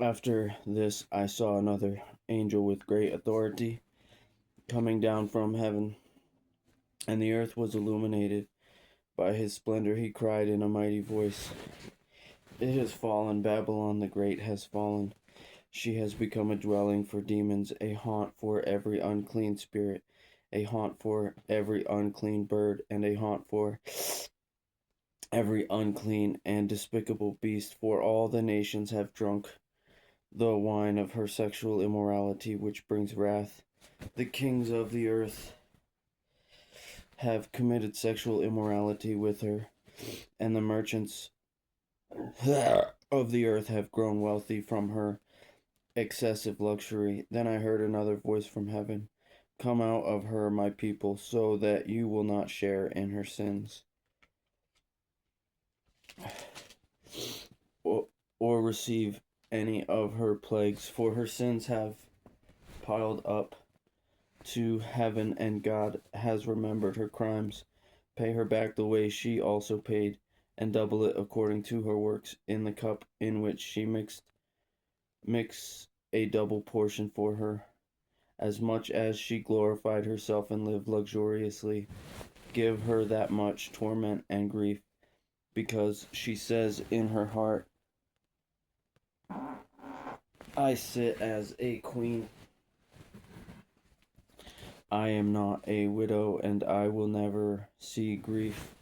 After this, I saw another angel with great authority coming down from heaven, and the earth was illuminated by his splendor. He cried in a mighty voice, "It has fallen, Babylon the Great has fallen. She has become a dwelling for demons, a haunt for every unclean spirit, a haunt for every unclean bird, and a haunt for every unclean and despicable beast. For all the nations have drunk the wine of her sexual immorality, which brings wrath. The kings of the earth have committed sexual immorality with her, and the merchants of the earth have grown wealthy from her excessive luxury." Then I heard another voice from heaven, "Come out of her, my people, so that you will not share in her sins, or, or receive any of her plagues, for her sins have piled up to heaven, and God has remembered her crimes. Pay her back the way she also paid, and double it according to her works. In the cup in which she mix a double portion for her, as much as she glorified herself and lived luxuriously. Give her that much torment and grief, because she says in her heart, 'I sit as a queen. I am not a widow, and I will never see grief.'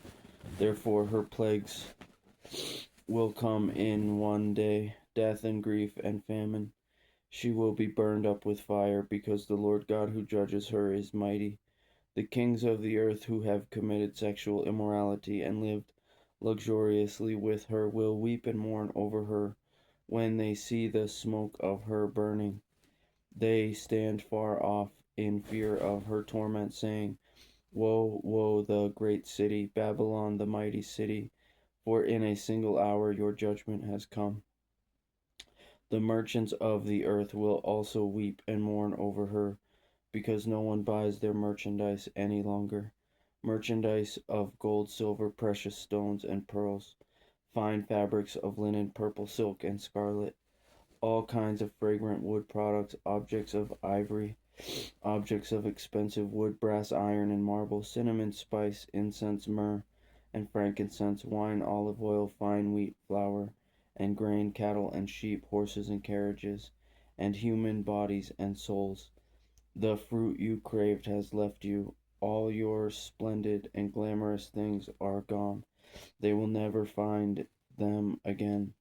Therefore her plagues will come in one day, death and grief and famine. She will be burned up with fire, because the Lord God who judges her is mighty. The kings of the earth who have committed sexual immorality and lived luxuriously with her will weep and mourn over her when they see the smoke of her burning. They stand far off in fear of her torment, saying, 'Woe, woe, the great city, Babylon, the mighty city, for in a single hour your judgment has come.' The merchants of the earth will also weep and mourn over her, because no one buys their merchandise any longer. Merchandise of gold, silver, precious stones, and pearls, fine fabrics of linen, purple silk, and scarlet, all kinds of fragrant wood products, objects of ivory, objects of expensive wood, brass, iron, and marble, cinnamon, spice, incense, myrrh, and frankincense, wine, olive oil, fine wheat, flour, and grain, cattle and sheep, horses and carriages, and human bodies and souls. The fruit you craved has left you. All your splendid and glamorous things are gone. They will never find them again.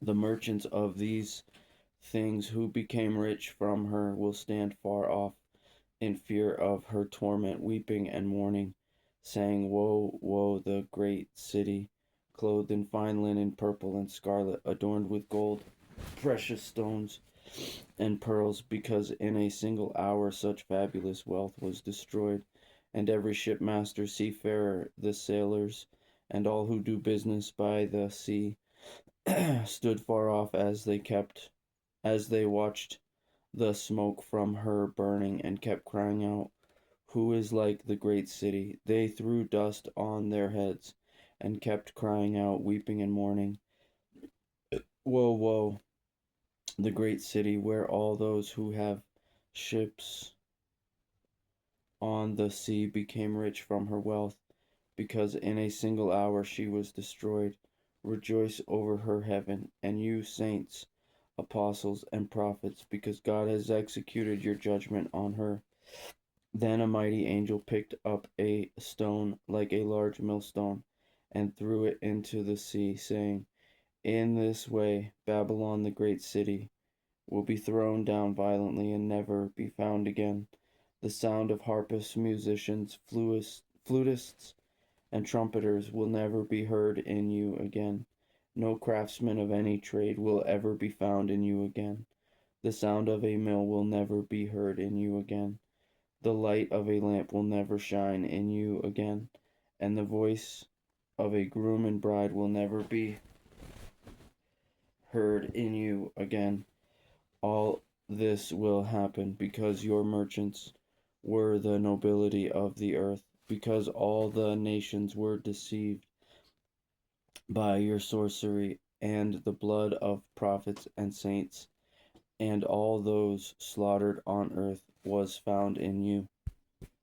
The merchants of these things who became rich from her will stand far off in fear of her torment, weeping and mourning, saying, 'Woe, woe, the great city, clothed in fine linen, purple and scarlet, adorned with gold, precious stones, and pearls, because in a single hour such fabulous wealth was destroyed.' And every shipmaster, seafarer, the sailors, and all who do business by the sea stood far off as they watched the smoke from her burning, and kept crying out, 'Who is like the great city?' They threw dust on their heads, and kept crying out, weeping and mourning, 'Woe, woe, the great city, where all those who have ships on the sea became rich from her wealth, because in a single hour she was destroyed. Rejoice over her, heaven, and you, saints, apostles, and prophets, because God has executed your judgment on her.' Then a mighty angel picked up a stone like a large millstone, and threw it into the sea, saying, 'In this way Babylon the great city will be thrown down violently, and never be found again. The sound of harpists, musicians, flutists, and trumpeters will never be heard in you again. No craftsman of any trade will ever be found in you again. The sound of a mill will never be heard in you again. The light of a lamp will never shine in you again, and the voice of a groom and bride will never be heard in you again. All this will happen because your merchants were the nobility of the earth, because all the nations were deceived by your sorcery, and the blood of prophets and saints, and all those slaughtered on earth was found in you.